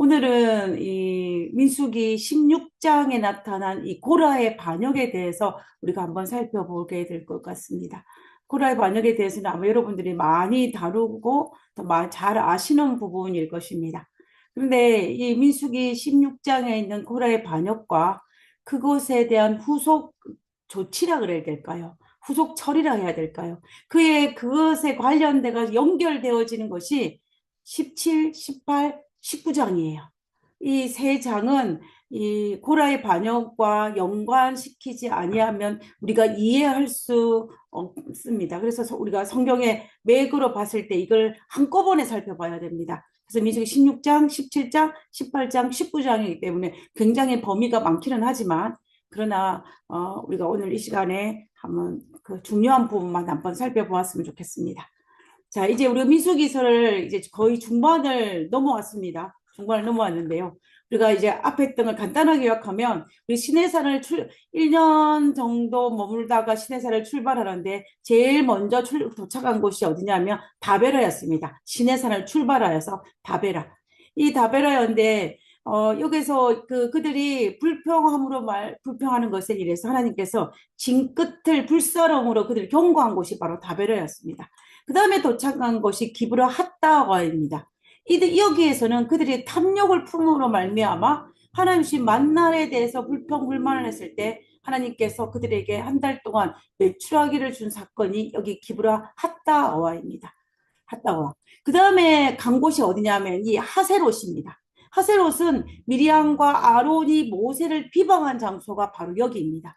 오늘은 이 민수기 16장에 나타난 이 고라의 반역에 대해서 우리가 한번 살펴보게 될 것 같습니다. 고라의 반역에 대해서는 아마 여러분들이 많이 다루고 더 잘 아시는 부분일 것입니다. 그런데 이 민수기 16장에 있는 고라의 반역과 그것에 대한 후속 조치라 그래야 될까요? 후속 처리라 해야 될까요? 그것에 관련돼가 연결되어지는 것이 17, 18, 19장이에요. 이 세 장은 이 고라의 반역과 연관시키지 아니하면 우리가 이해할 수 없습니다. 그래서 우리가 성경의 맥으로 봤을 때 이걸 한꺼번에 살펴봐야 됩니다. 그래서 민수기 16장, 17장, 18장, 19장이기 때문에 굉장히 범위가 많기는 하지만 그러나 우리가 오늘 이 시간에 한번 그 중요한 부분만 한번 살펴보았으면 좋겠습니다. 자, 이제 우리가 민수기서를 이제 거의 중반을 넘어왔습니다. 중반을 넘어왔는데요. 우리가 이제 앞에 했던 걸 간단하게 요약하면 우리 시내산을 1년 정도 머물다가 시내산을 출발하는데 제일 먼저 도착한 곳이 어디냐면 다베라였습니다. 시내산을 출발하여서 다베라. 이 다베라였는데 여기서 그들이 불평하는 것에 이래서 하나님께서 징끝을 불사름으로 그들을 경고한 곳이 바로 다베라였습니다. 그 다음에 도착한 것이 기브라 핫다와입니다. 여기에서는 그들이 탐욕을 품으로 말미암아 하나님신 만날에 대해서 불평불만을 했을 때 하나님께서 그들에게 한 달 동안 매출하기를 준 사건이 여기 기브라 핫다와입니다. 핫다와. 그 다음에 간 곳이 어디냐면 이 하세롯입니다. 하세롯은 미리암과 아론이 모세를 비방한 장소가 바로 여기입니다.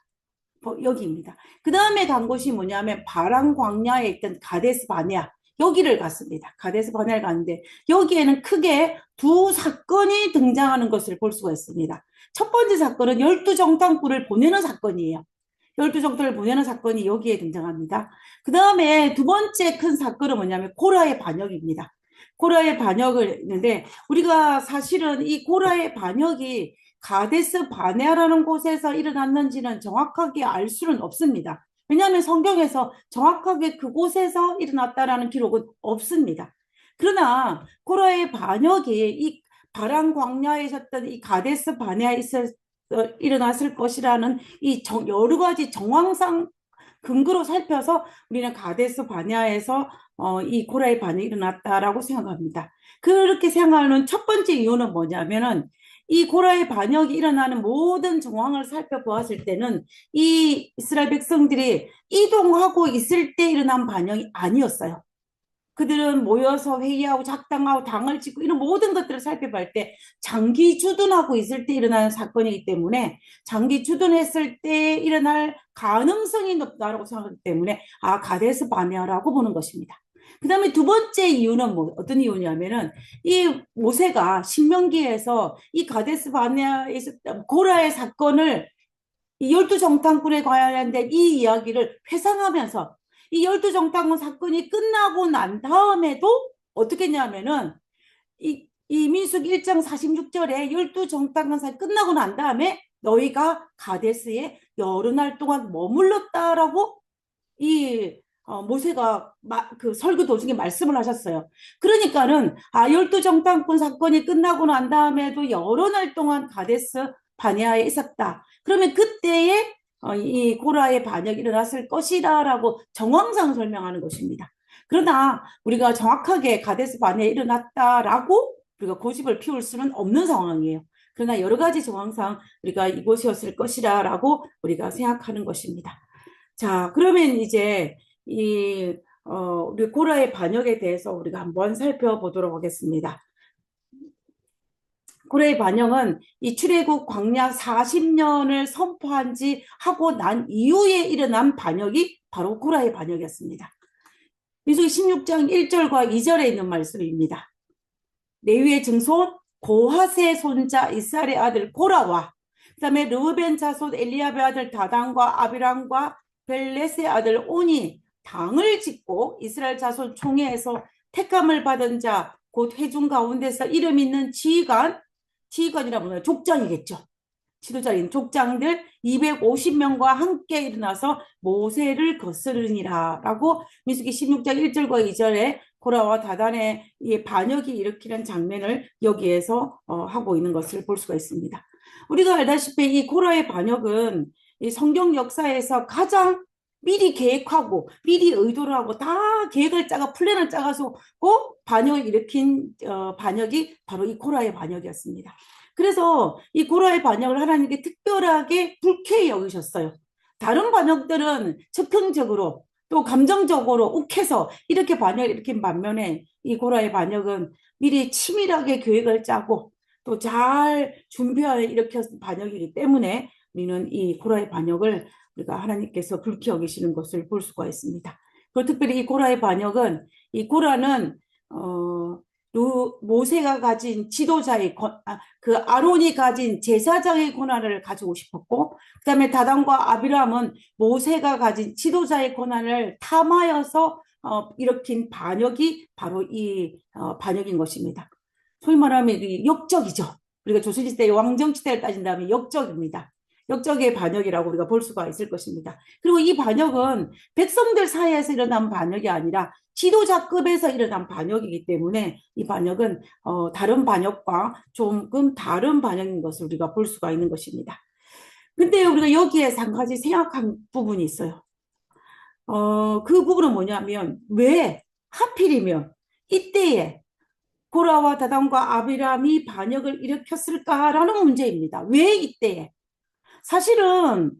여기입니다. 그 다음에 간 곳이 뭐냐면 바람 광야에 있던 가데스 바네아 여기를 갔습니다. 가데스 바네아를 갔는데 여기에는 크게 두 사건이 등장하는 것을 볼 수가 있습니다. 첫 번째 사건은 12정탐꾼을 보내는 사건이에요. 12정탐을 보내는 사건이 여기에 등장합니다. 그 다음에 두 번째 큰 사건은 뭐냐면 고라의 반역입니다. 고라의 반역을 했는데 우리가 사실은 이 고라의 반역이 가데스 바네아라는 곳에서 일어났는지는 정확하게 알 수는 없습니다. 왜냐하면 성경에서 정확하게 그곳에서 일어났다라는 기록은 없습니다. 그러나 고라의 반역이 이 바람 광야에 있었던 이 가데스 바네아에 일어났을 것이라는 이 여러 가지 정황상 근거로 살펴서 우리는 가데스 바네아에서 이 고라의 반역이 일어났다라고 생각합니다. 그렇게 생각하는 첫 번째 이유는 뭐냐면은 이 고라의 반역이 일어나는 모든 정황을 살펴보았을 때는 이 이스라엘 백성들이 이동하고 있을 때 일어난 반역이 아니었어요. 그들은 모여서 회의하고 작당하고 당을 짓고 이런 모든 것들을 살펴볼 때 장기 주둔하고 있을 때 일어나는 사건이기 때문에 장기 주둔했을 때 일어날 가능성이 높다고 생각하기 때문에 가데스 바네아라고 보는 것입니다. 그 다음에 두 번째 이유는 어떤 이유냐면은 이 모세가 신명기에서 이 가데스 바네아에 있었던 고라의 사건을 이 12정탐꾼에 관련된 이 이야기를 회상하면서 이 12정탐꾼 사건이 끝나고 난 다음에도 어떻게 했냐면은 이 민수기 1장 46절에 12정탐꾼 사건이 끝나고 난 다음에 너희가 가데스에 여러 날 동안 머물렀다라고 이 모세가 그 설교 도중에 말씀을 하셨어요. 그러니까는 12정탐꾼 사건이 끝나고 난 다음에도 여러 날 동안 가데스 바네아에 있었다. 그러면 그때에 이 고라의 반역이 일어났을 것이다라고 정황상 설명하는 것입니다. 그러나 우리가 정확하게 가데스 바네아에 일어났다라고 우리가 고집을 피울 수는 없는 상황이에요. 그러나 여러 가지 정황상 우리가 이곳이었을 것이라고 우리가 생각하는 것입니다. 자, 그러면 이제 우리 고라의 반역에 대해서 우리가 한번 살펴보도록 하겠습니다. 고라의 반역은 이 출애굽 광야 40년을 선포한 지 하고 난 이후에 일어난 반역이 바로 고라의 반역이었습니다. 민수기 16장 1절과 2절에 있는 말씀입니다. 레위의 증손 고핫의 손자 이스라엘의 아들 고라와 그 다음에 르우벤 자손 엘리압의 아들 다단과 아비람과 벨렛의 아들 온이 당을 짓고 이스라엘 자손 총회에서 택함을 받은 자 곧 회중 가운데서 이름 있는 지휘관이라 보면 족장이겠죠. 지도자인 족장들 250명과 함께 일어나서 모세를 거스르니라 라고 민수기 16장 1절과 2절에 고라와 다단의 이 반역이 일으키는 장면을 여기에서 하고 있는 것을 볼 수가 있습니다. 우리가 알다시피 이 고라의 반역은 이 성경 역사에서 가장 미리 계획하고 미리 의도를 하고 다 계획을 짜가 플랜을 짜가지고 반역을 일으킨 반역이 바로 이 고라의 반역이었습니다. 그래서 이 고라의 반역을 하나님께 특별하게 불쾌히 여기셨어요. 다른 반역들은 즉흥적으로 또 감정적으로 욱해서 이렇게 반역을 일으킨 반면에 이 고라의 반역은 미리 치밀하게 계획을 짜고 또 잘 준비하여 일으킨 반역이기 때문에 우리는 이 고라의 반역을 우리가 하나님께서 불쾌히 여기시는 것을 볼 수가 있습니다. 그리고 특별히 이 고라의 반역은 이 고라는 모세가 가진 지도자의 그 아론이 가진 제사장의 권한을 가지고 싶었고, 그 다음에 다단과 아비람은 모세가 가진 지도자의 권한을 탐하여서 일으킨 반역이 바로 이 반역인 것입니다. 소위 말하면 역적이죠. 우리가 조선시대의 왕정시대를 따진다면 역적입니다. 역적의 반역이라고 우리가 볼 수가 있을 것입니다. 그리고 이 반역은 백성들 사이에서 일어난 반역이 아니라 지도자급에서 일어난 반역이기 때문에 이 반역은 다른 반역과 조금 다른 반역인 것을 우리가 볼 수가 있는 것입니다. 근데 우리가 여기에서 한 가지 생각한 부분이 있어요. 그 부분은 뭐냐면 왜 하필이면 이때에 고라와 다단과 아비람이 반역을 일으켰을까라는 문제입니다. 왜 이때에? 사실은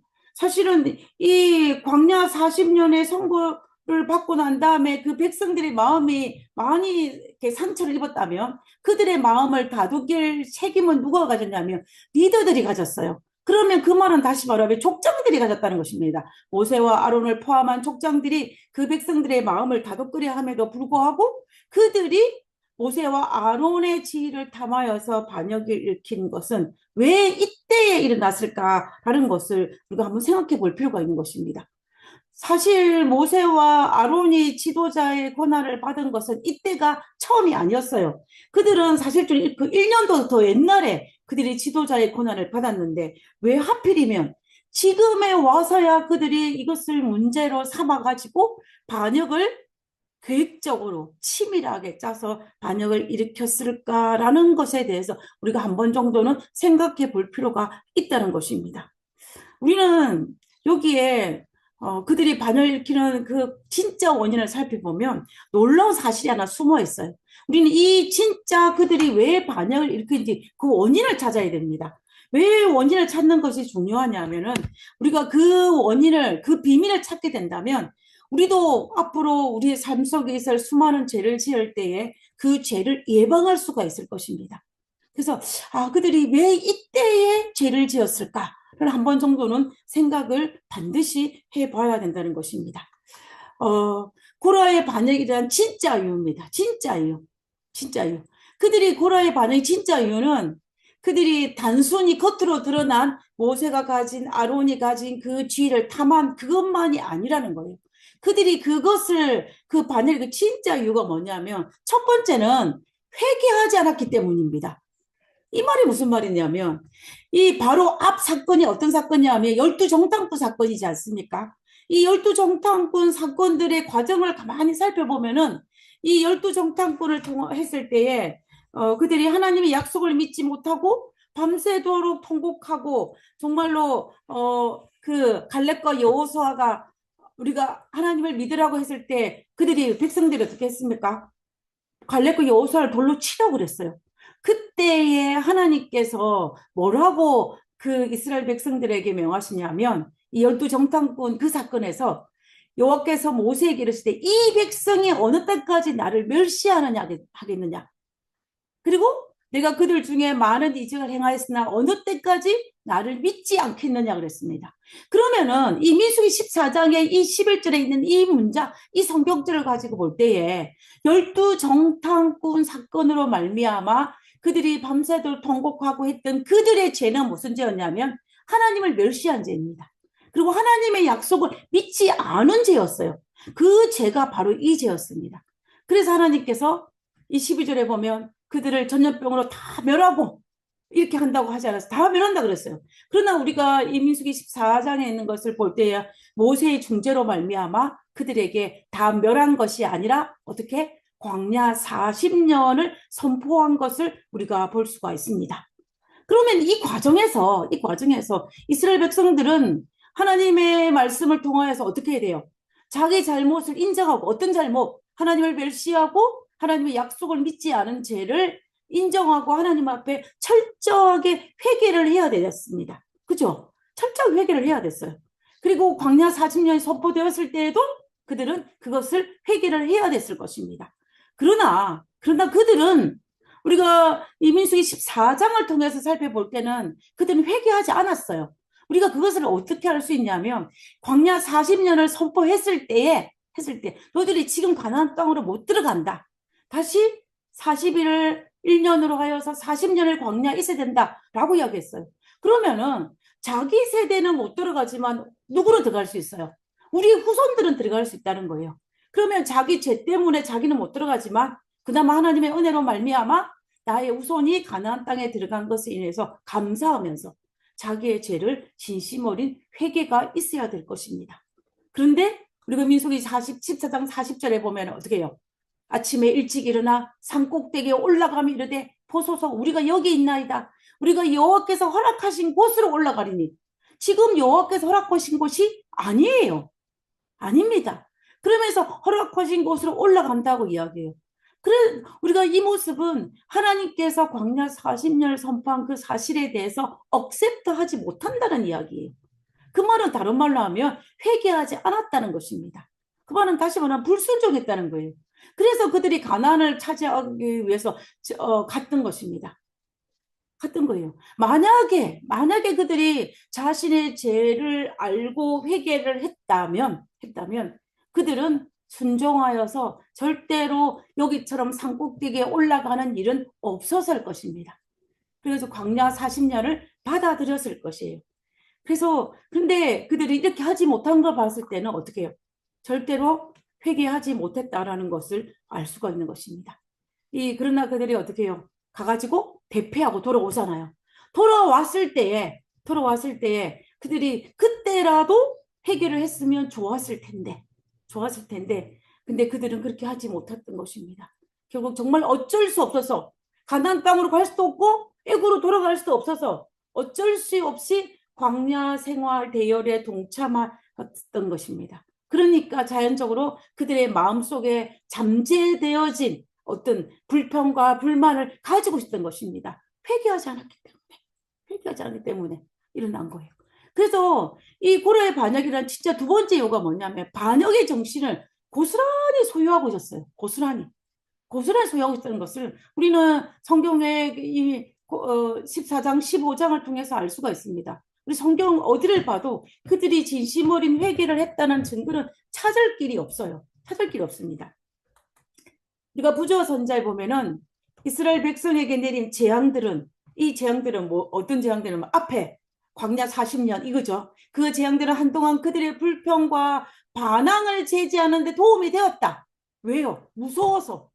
이 광야 40년의 선고를 받고 난 다음에 그 백성들의 마음이 많이 이렇게 상처를 입었다면 그들의 마음을 다독일 책임은 누가 가졌냐면 리더들이 가졌어요. 그러면 그 말은 다시 말하면 족장들이 가졌다는 것입니다. 모세와 아론을 포함한 족장들이 그 백성들의 마음을 다독거려 함에도 불구하고 그들이 모세와 아론의 지위를 탐하여서 반역을 일으킨 것은 왜 이때에 일어났을까라는 것을 우리가 한번 생각해 볼 필요가 있는 것입니다. 사실 모세와 아론이 지도자의 권한을 받은 것은 이때가 처음이 아니었어요. 그들은 사실 그 1년도 더 옛날에 그들이 지도자의 권한을 받았는데 왜 하필이면 지금에 와서야 그들이 이것을 문제로 삼아가지고 반역을 계획적으로 치밀하게 짜서 반역을 일으켰을까라는 것에 대해서 우리가 한 번 정도는 생각해 볼 필요가 있다는 것입니다. 우리는 여기에 그들이 반역을 일으키는 그 진짜 원인을 살펴보면 놀라운 사실이 하나 숨어 있어요. 우리는 이 진짜 그들이 왜 반역을 일으키는지 그 원인을 찾아야 됩니다. 왜 원인을 찾는 것이 중요하냐면은 우리가 그 원인을, 그 비밀을 찾게 된다면 우리도 앞으로 우리의 삶 속에 있을 수많은 죄를 지을 때에 그 죄를 예방할 수가 있을 것입니다. 그래서 그들이 왜 이때에 죄를 지었을까? 한 번 정도는 생각을 반드시 해봐야 된다는 것입니다. 고라의 반역에 대한 진짜 이유입니다. 진짜 이유. 진짜 이유. 그들이 고라의 반역의 진짜 이유는 그들이 단순히 겉으로 드러난 모세가 가진 아론이 가진 그 지위를 탐한 그것만이 아니라는 거예요. 그들이 그 반역의 그 진짜 이유가 뭐냐면 첫 번째는 회개하지 않았기 때문입니다. 이 말이 무슨 말이냐면 이 바로 앞 사건이 어떤 사건이냐면 열두 정탐꾼 사건이지 않습니까? 이 열두 정탐꾼 사건들의 과정을 가만히 살펴보면은 이 열두 정탐꾼을 했을 때에 그들이 하나님의 약속을 믿지 못하고 밤새도록 통곡하고 정말로 그 갈렙과 여호수아가 우리가 하나님을 믿으라고 했을 때 그들이 백성들이 어떻게 했습니까? 갈렙과 여호수아를 돌로 치려고 그랬어요. 그때에 하나님께서 뭐라고 그 이스라엘 백성들에게 명하시냐면 이 열두 정탐꾼 그 사건에서 여호와께서 모세에게 이르시되 이 백성이 어느 때까지 나를 멸시하느냐 하겠느냐. 그리고 내가 그들 중에 많은 이적을 행하였으나 어느 때까지 나를 믿지 않겠느냐 그랬습니다. 그러면은 이 민수기 14장의 이 11절에 있는 이 문장, 이 성경절을 가지고 볼 때에 열두 정탐꾼 사건으로 말미암아 그들이 밤새도록 통곡하고 했던 그들의 죄는 무슨 죄였냐면 하나님을 멸시한 죄입니다. 그리고 하나님의 약속을 믿지 않은 죄였어요. 그 죄가 바로 이 죄였습니다. 그래서 하나님께서 이 12절에 보면 그들을 전염병으로 다 멸하고 이렇게 한다고 하지 않았어요. 다 멸한다 그랬어요. 그러나 우리가 이 민수기 14장에 있는 것을 볼 때에 모세의 중재로 말미암아 그들에게 다 멸한 것이 아니라 어떻게 광야 40년을 선포한 것을 우리가 볼 수가 있습니다. 그러면 이 과정에서 이스라엘 백성들은 하나님의 말씀을 통하여서 어떻게 해야 돼요? 자기 잘못을 인정하고, 어떤 잘못? 하나님을 멸시하고 하나님의 약속을 믿지 않은 죄를 인정하고 하나님 앞에 철저하게 회개를 해야 되었습니다. 그죠? 철저하게 회개를 해야 됐어요. 그리고 광야 40년이 선포되었을 때에도 그들은 그것을 회개를 해야 됐을 것입니다. 그러나 그들은 우리가 이민수기 14장을 통해서 살펴볼 때는 그들은 회개하지 않았어요. 우리가 그것을 어떻게 할 수 있냐면 광야 40년을 선포했을 때 너희들이 지금 가나안 땅으로 못 들어간다. 다시 40일을 1년으로 하여서 40년을 광야에 있어야 된다라고 이야기했어요. 그러면은 자기 세대는 못 들어가지만 누구로 들어갈 수 있어요? 우리 후손들은 들어갈 수 있다는 거예요. 그러면 자기 죄 때문에 자기는 못 들어가지만 그나마 하나님의 은혜로 말미암아 나의 후손이 가나안 땅에 들어간 것에 인해서 감사하면서 자기의 죄를 진심 어린 회개가 있어야 될 것입니다. 그런데 우리가 민수기 14장 40절에 보면 어떻게 해요? 아침에 일찍 일어나 산꼭대기에 올라가며 이르되 보소서 우리가 여기 있나이다. 우리가 여호와께서 허락하신 곳으로 올라가리니 지금 여호와께서 허락하신 곳이 아니에요. 아닙니다. 그러면서 허락하신 곳으로 올라간다고 이야기해요. 그래 우리가 이 모습은 하나님께서 광야 40년을 선포한 그 사실에 대해서 억셉트하지 못한다는 이야기예요. 그 말은 다른 말로 하면 회개하지 않았다는 것입니다. 그 말은 다시 말하면 불순종했다는 거예요. 그래서 그들이 가나안을 차지하기 위해서 갔던 것입니다. 갔던 거예요. 만약에 그들이 자신의 죄를 알고 회개를 했다면 그들은 순종하여서 절대로 여기처럼 산꼭대기에 올라가는 일은 없었을 것입니다. 그래서 광야 40년을 받아들였을 것이에요. 그래서 근데 그들이 이렇게 하지 못한 걸 봤을 때는 어떻게 해요? 절대로 회개하지 못했다라는 것을 알 수가 있는 것입니다. 그러나 그들이 어떻게 해요? 가가지고 대패하고 돌아오잖아요. 돌아왔을 때에 그들이 그때라도 해결을 했으면 좋았을 텐데, 근데 그들은 그렇게 하지 못했던 것입니다. 결국 정말 어쩔 수 없어서 가나안 땅으로 갈 수도 없고 애굽으로 돌아갈 수도 없어서 어쩔 수 없이 광야 생활 대열에 동참했던 것입니다. 그러니까 자연적으로 그들의 마음속에 잠재되어진 어떤 불평과 불만을 가지고 있었던 것입니다. 회개하지 않기 때문에 일어난 거예요. 그래서 이 고려의 반역이란 진짜 두 번째 이유가 뭐냐면 반역의 정신을 고스란히 소유하고 있었어요. 고스란히 소유하고 있다는 것을 우리는 성경의 이 14장, 15장을 통해서 알 수가 있습니다. 우리 성경 어디를 봐도 그들이 진심 어린 회개를 했다는 증거는 찾을 길이 없어요. 찾을 길이 없습니다. 우리가 부조 선자에 보면은 이스라엘 백성에게 내린 이 재앙들은 뭐 어떤 재앙들은 앞에 광야 40년 이거죠. 그 재앙들은 한동안 그들의 불평과 반항을 제지하는 데 도움이 되었다. 왜요? 무서워서.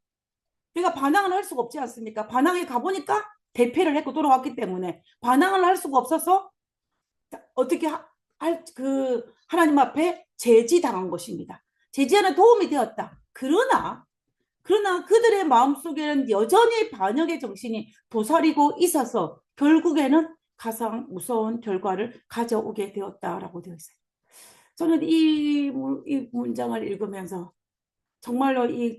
내가 반항을 할 수가 없지 않습니까? 반항에 가보니까 대패를 했고 돌아왔기 때문에 반항을 할 수가 없어서 어떻게 하나님 앞에 제지당한 것입니다. 제지하는 도움이 되었다. 그러나 그들의 마음속에는 여전히 반역의 정신이 도사리고 있어서 결국에는 가장 무서운 결과를 가져오게 되었다라고 되어 있어요. 저는 이 문장을 읽으면서 정말로 이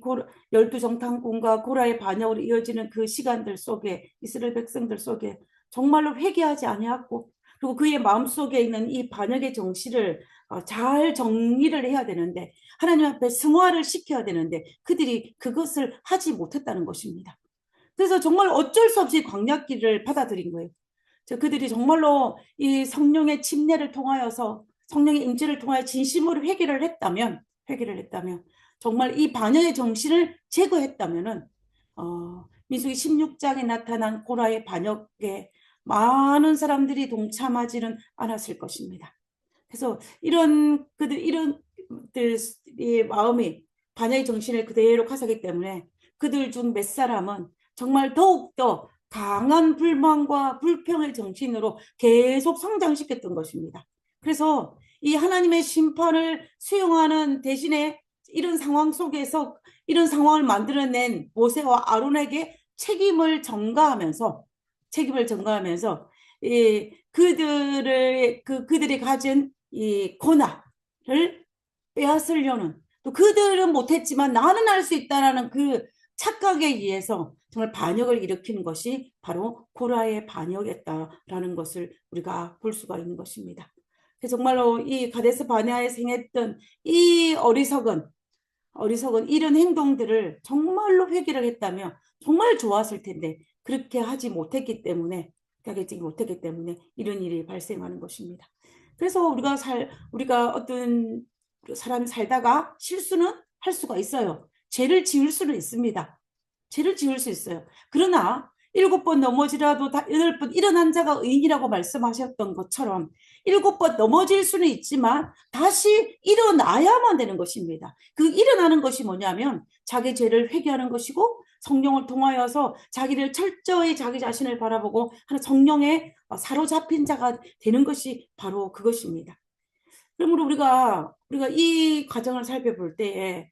12정탐꾼과 고라의 반역으로 이어지는 그 시간들 속에 이스라엘 백성들 속에 정말로 회개하지 아니하고 그리고 그의 마음속에 있는 이 반역의 정신을 잘 정리를 해야 되는데 하나님 앞에 승화를 시켜야 되는데 그들이 그것을 하지 못했다는 것입니다. 그래서 정말 어쩔 수 없이 광야길을 받아들인 거예요. 그들이 정말로 이 성령의 침례를 통하여서 성령의 임재를 통하여 진심으로 회개를 했다면 정말 이 반역의 정신을 제거했다면은 민수기 16장에 나타난 고라의 반역에 많은 사람들이 동참하지는 않았을 것입니다. 그래서 이런 그들의 마음이 반역의 정신을 그대로 가사기 때문에 그들 중 몇 사람은 정말 더욱더 강한 불만과 불평의 정치인으로 계속 성장시켰던 것입니다. 그래서 이 하나님의 심판을 수용하는 대신에 이런 상황 속에서 이런 상황을 만들어낸 모세와 아론에게 책임을 전가하면서 그들이 가진 이 고난을 빼앗으려는, 또 그들은 못했지만 나는 할 수 있다라는 그 착각에 의해서 정말 반역을 일으키는 것이 바로 코라의 반역이었다라는 것을 우리가 볼 수가 있는 것입니다. 정말로 이 가데스 바네아에 행했던 이 어리석은 이런 행동들을 정말로 회개를 했다면 정말 좋았을 텐데 그렇게 하지 못했기 때문에 이런 일이 발생하는 것입니다. 그래서 우리가 어떤 사람이 살다가 실수는 할 수가 있어요. 죄를 지을 수는 있습니다. 죄를 지을 수 있어요. 그러나 7번 넘어지라도 8번 일어난 자가 의인이라고 말씀하셨던 것처럼 7번 넘어질 수는 있지만 다시 일어나야만 되는 것입니다. 그 일어나는 것이 뭐냐면 자기 죄를 회개하는 것이고, 성령을 통하여서 자기를 철저히 자기 자신을 바라보고 하는 성령에 사로잡힌 자가 되는 것이 바로 그것입니다. 그러므로 우리가 이 과정을 살펴볼 때에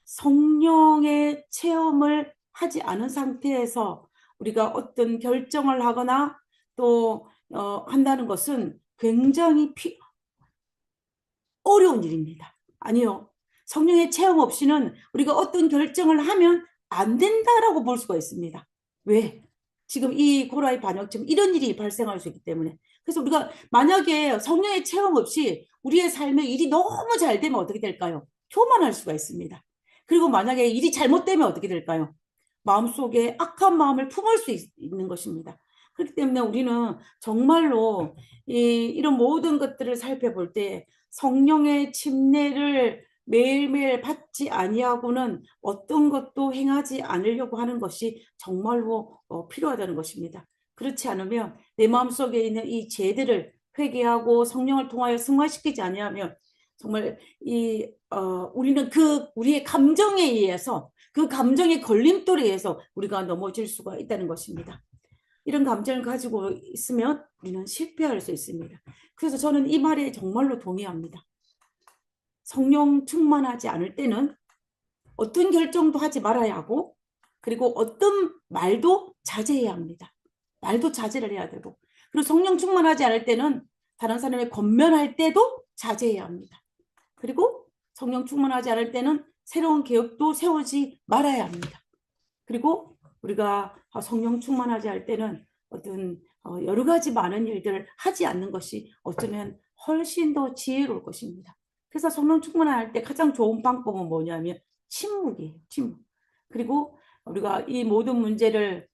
성령의 체험을 하지 않은 상태에서 우리가 어떤 결정을 하거나 또 한다는 것은 굉장히 어려운 일입니다. 아니요. 성령의 체험 없이는 우리가 어떤 결정을 하면 안 된다라고 볼 수가 있습니다. 왜? 지금 이 고라의 반역처럼 이런 일이 발생할 수 있기 때문에. 그래서 우리가 만약에 성령의 체험 없이 우리의 삶에 일이 너무 잘 되면 어떻게 될까요? 교만할 수가 있습니다. 그리고 만약에 일이 잘못되면 어떻게 될까요? 마음속에 악한 마음을 품을 수 있는 것입니다. 그렇기 때문에 우리는 정말로 이런 모든 것들을 살펴볼 때 성령의 침례를 매일매일 받지 아니하고는 어떤 것도 행하지 않으려고 하는 것이 정말로 필요하다는 것입니다. 그렇지 않으면 내 마음속에 있는 이 죄들을 회개하고 성령을 통하여 승화시키지 아니하면 정말 우리는 우리의 감정에 의해서, 그 감정의 걸림돌에 의해서 우리가 넘어질 수가 있다는 것입니다. 이런 감정을 가지고 있으면 우리는 실패할 수 있습니다. 그래서 저는 이 말에 정말로 동의합니다. 성령 충만하지 않을 때는 어떤 결정도 하지 말아야 하고, 그리고 어떤 말도 자제해야 합니다. 말도 자제를 해야 되고, 그리고 성령 충만하지 않을 때는 다른 사람의 권면할 때도 자제해야 합니다. 그리고 성령 충만하지 않을 때는 새로운 계획도 세우지 말아야 합니다. 그리고 우리가 성령 충만하지 않을 때는 어떤 여러 가지 많은 일들을 하지 않는 것이 어쩌면 훨씬 더 지혜로울 것입니다. 그래서 성령 충만할 때 가장 좋은 방법은 뭐냐면 침묵이에요. 침묵. 그리고 우리가 이 모든 문제를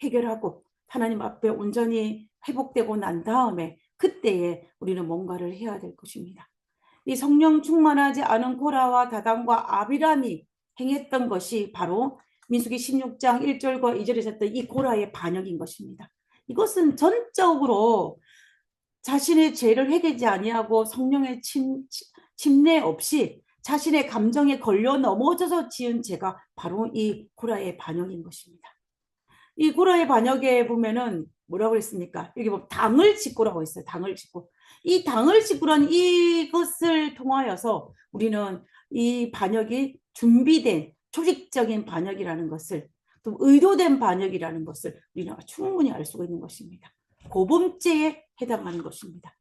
해결하고 하나님 앞에 온전히 회복되고 난 다음에 그때에 우리는 뭔가를 해야 될 것입니다. 이 성령 충만하지 않은 고라와 다단과 아비람이 행했던 것이 바로 민수기 16장 1절과 2절에 있었던 이 고라의 반역인 것입니다. 이것은 전적으로 자신의 죄를 회개하지 아니하고 성령의 침례 없이 자신의 감정에 걸려 넘어져서 지은 죄가 바로 이 고라의 반역인 것입니다. 이 고라의 반역에 보면은 뭐라고 했습니까? 여기 보면 당을 짓고라고 했어요. 당을 짓고. 이 당을 짓고란 이것을 통하여서 우리는 이 반역이 준비된 조직적인 반역이라는 것을, 또 의도된 반역이라는 것을 우리는 충분히 알 수가 있는 것입니다. 고범죄에 해당하는 것입니다.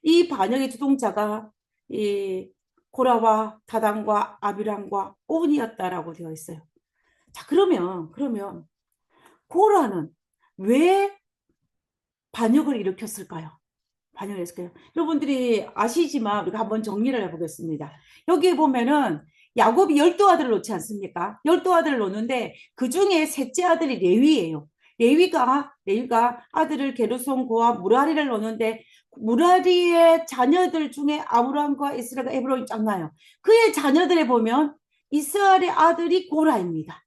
이 반역의 주동자가 이 고라와 다단과 아비람과 온이었다라고 되어 있어요. 자, 그러면 고라는 왜 반역을 일으켰을까요? 반역을 했을까요? 여러분들이 아시지만 우리가 한번 정리를 해보겠습니다. 여기에 보면은 야곱이 12아들을 놓지 않습니까? 12아들을 놓는데 그 중에 셋째 아들이 레위예요. 레위가 아들을 게르손, 고아, 무라리를 놓는데 무라리의 자녀들 중에 아브람과 이스라엘과 에브론이 쫙 나요. 그의 자녀들에 보면 이스라엘의 아들이 고라입니다.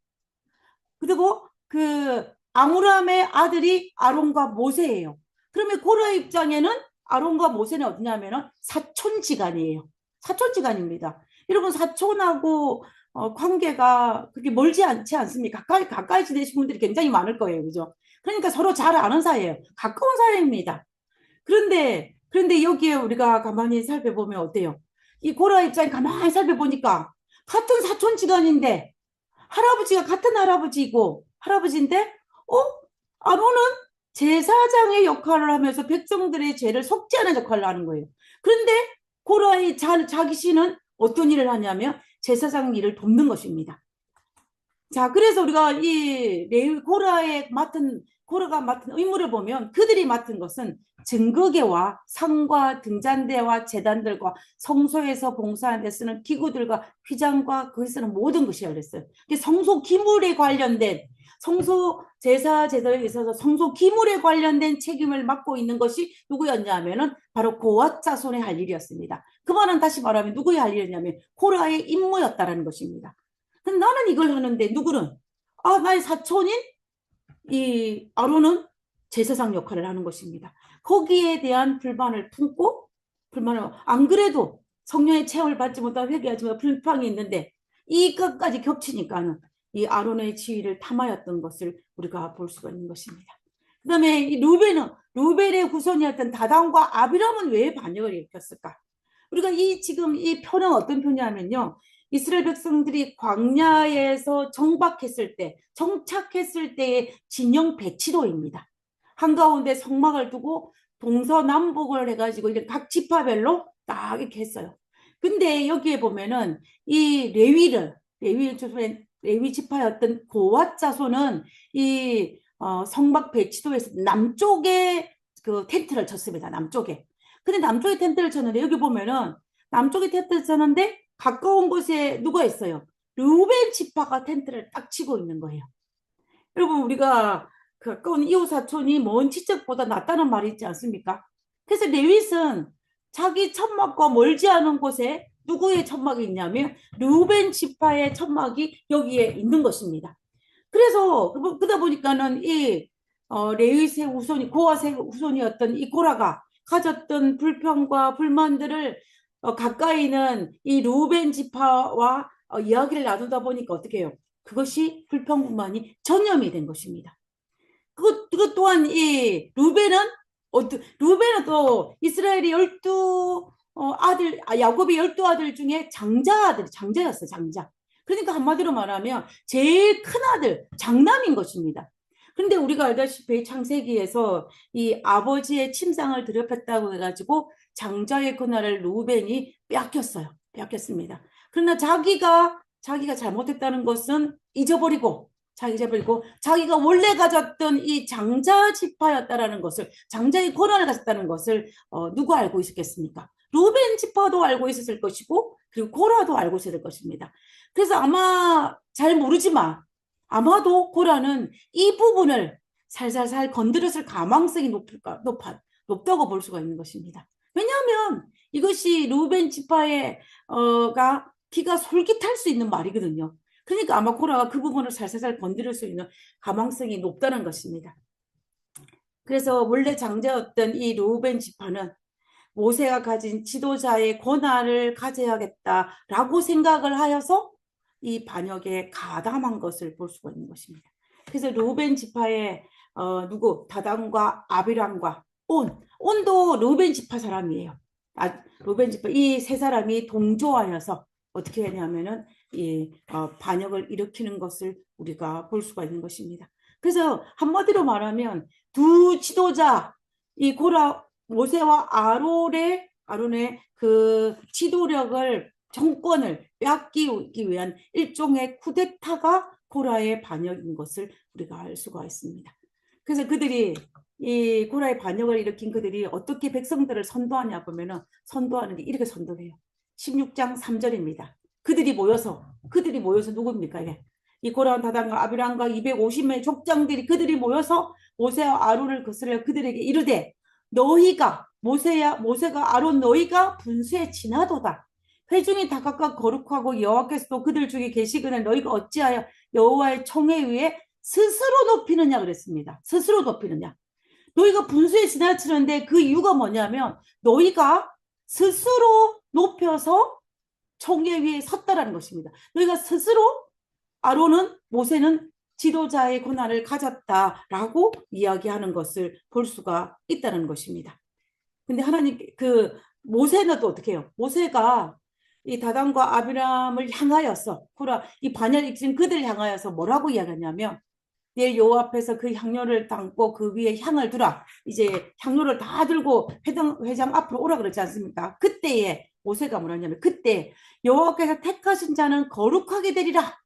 그리고 그 아므람의 아들이 아론과 모세예요. 그러면 고라의 입장에는 아론과 모세는 어디냐면 사촌지간이에요. 사촌지간입니다. 여러분, 사촌하고 관계가 그렇게 멀지 않지 않습니까? 가까이 지내신 분들이 굉장히 많을 거예요. 그죠? 그러니까 서로 잘 아는 사이예요. 가까운 사이입니다. 그런데 여기에 우리가 가만히 살펴보면 어때요? 이 고라 입장에 가만히 살펴보니까 같은 사촌지간인데 할아버지가 같은 할아버지인데 어? 아론은 제사장의 역할을 하면서 백성들의 죄를 속죄하는 역할을 하는 거예요. 그런데 고라의 자기 씨는 어떤 일을 하냐면 제사장 일을 돕는 것입니다. 자, 그래서 우리가 이 레위 고라가 맡은 의무를 보면 그들이 맡은 것은 증거계와 상과 등잔대와 제단들과 성소에서 봉사하는 데 쓰는 기구들과 휘장과 거기 쓰는 모든 것이 열렸어요. 성소 기물에 관련된 성소 제사에 있어서 성소 기물에 관련된 책임을 맡고 있는 것이 누구였냐 하면은 바로 고앗 자손의 할 일이었습니다. 그 말은 다시 말하면 누구의 할 일이었냐면 고라의 임무였다라는 것입니다. 근데 나는 이걸 하는데 누구는 나의 사촌인 이 아론은 제사장 역할을 하는 것입니다. 거기에 대한 불만을 안 그래도 성령의 체험을 받지 못하고 회개하지만 불평이 있는데 이것까지 겹치니까는 이 아론의 지위를 탐하였던 것을 우리가 볼 수가 있는 것입니다. 그 다음에 이 루벤의 후손이었던 다단과 아비람은 왜 반역을 일으켰을까? 우리가 지금 이 표는 어떤 표냐면요. 이스라엘 백성들이 광야에서 정착했을 때의 진영 배치도입니다. 한가운데 성막을 두고 동서남북을 해가지고 이렇게 각 지파별로 딱 이렇게 했어요. 근데 여기에 보면은 이 레위 지파였던 고앗 자손은 이 성막 배치도에서 남쪽에 그 텐트를 쳤습니다. 남쪽에. 근데 남쪽에 텐트를 쳤는데 여기 보면은 남쪽에 텐트를 쳤는데 가까운 곳에 누가 있어요? 르우벤 지파가 텐트를 딱 치고 있는 거예요. 여러분 우리가 가까운 이웃 사촌이 먼 친척보다 낫다는 말이 있지 않습니까? 그래서 레윗은 자기 천막과 멀지 않은 곳에 누구의 천막이 있냐면 르우벤 지파의 천막이 여기에 있는 것입니다. 그래서 그러다 보니까는 이 레윗의 고앗의 후손이었던 이 고라가 가졌던 불평과 불만들을 가까이는 이 루벤 지파와 이야기를 나누다 보니까 어떻게 해요? 그것이 불평불만이 전염이 된 것입니다. 그것 또한 이 루벤은 또 이스라엘이 12 야곱의 12아들 중에 장자였어요, 장자. 그러니까 한마디로 말하면 제일 큰 아들, 장남인 것입니다. 그런데 우리가 알다시피 창세기에서 이 아버지의 침상을 더럽혔다고 해가지고 장자의 그날을 루벤이 빼앗겼습니다. 그러나 자기가 잘못했다는 것은 잊어버리고 자기가 원래 가졌던 이 장자 지파였다라는 것을, 장자의 권한을 가졌다는 것을 누가 알고 있었겠습니까? 루벤 지파도 알고 있었을 것이고 그리고 고라도 알고 있었을 것입니다. 그래서 아마 잘 모르지만 아마도 고라는 이 부분을 살살살 건드렸을 가망성이 높다고 볼 수가 있는 것입니다. 왜냐하면 이것이 루벤 지파의 귀가 솔깃할 수 있는 말이거든요. 그러니까 아마 고라가 그 부분을 살살살 건드릴 수 있는 가망성이 높다는 것입니다. 그래서 원래 장자였던 이 루벤 지파는 모세가 가진 지도자의 권한을 가져야겠다라고 생각을 하여서 이 반역에 가담한 것을 볼 수가 있는 것입니다. 그래서 루벤 지파의 다단과 아비람과 온도 루벤 지파 사람이에요. 루벤 지파 이 세 사람이 동조하여서 어떻게 하냐면은 이 반역을 일으키는 것을 우리가 볼 수가 있는 것입니다. 그래서 한마디로 말하면 두 지도자 이 모세와 아론의 그 지도력을 정권을 빼앗기기 위한 일종의 쿠데타가 고라의 반역인 것을 우리가 알 수가 있습니다. 그래서 이 고라의 반역을 일으킨 그들이 어떻게 백성들을 선도하냐 보면은 선도하는 게 이렇게 선도해요. 16장 3절입니다. 그들이 모여서 누굽니까? 이 고라와 다단과 아비람과 250명의 족장들이 그들이 모여서 모세와 아론을 거스려 그들에게 이르되 모세가 아론 너희가 분수에 지나도다. 회중이 다 각각 거룩하고 여호와께서도 그들 중에 계시거늘 너희가 어찌하여 여호와의 총회 위에 스스로 높이느냐 그랬습니다. 스스로 높이느냐. 너희가 분수에 지나치는데 그 이유가 뭐냐면 너희가 스스로 높여서 총회 위에 섰다라는 것입니다. 너희가 스스로 아론은 모세는 지도자의 권한을 가졌다라고 이야기하는 것을 볼 수가 있다는 것입니다. 근데 하나님 그 모세는 또 어떻게 해요? 모세가 이 다단과 아비람을 향하여서 코라 이 반열 익힌 그들을 향하여서 뭐라고 이야기하냐면 내일 여호와 앞에서 그 향료를 담고 그 위에 향을 두라. 이제 향료를 다 들고 회장 앞으로 오라 그러지 않습니까? 그때에 모세가 뭐라냐면 그때 여호와께서 택하신 자는 거룩하게 되리라.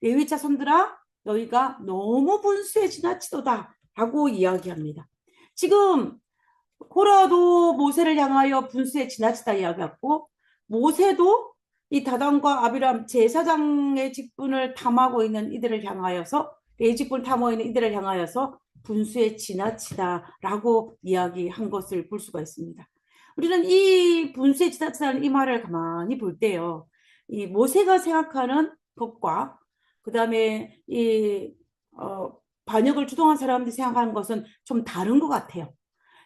레위 자손들아 너희가 너무 분수에 지나치도다 라고 이야기합니다. 지금 코라도 모세를 향하여 분수에 지나치다 이야기했고 모세도 이 다단과 아비람 제사장의 직분을 탐하고 있는 이들을 향하여서 레위 직분을 탐하고 있는 이들을 향하여서 분수에 지나치다라고 이야기한 것을 볼 수가 있습니다. 우리는 이 분수에 지나치다는 이 말을 가만히 볼 때요. 이 모세가 생각하는 것과 그 다음에 이 반역을 주동한 사람들이 생각하는 것은 좀 다른 것 같아요.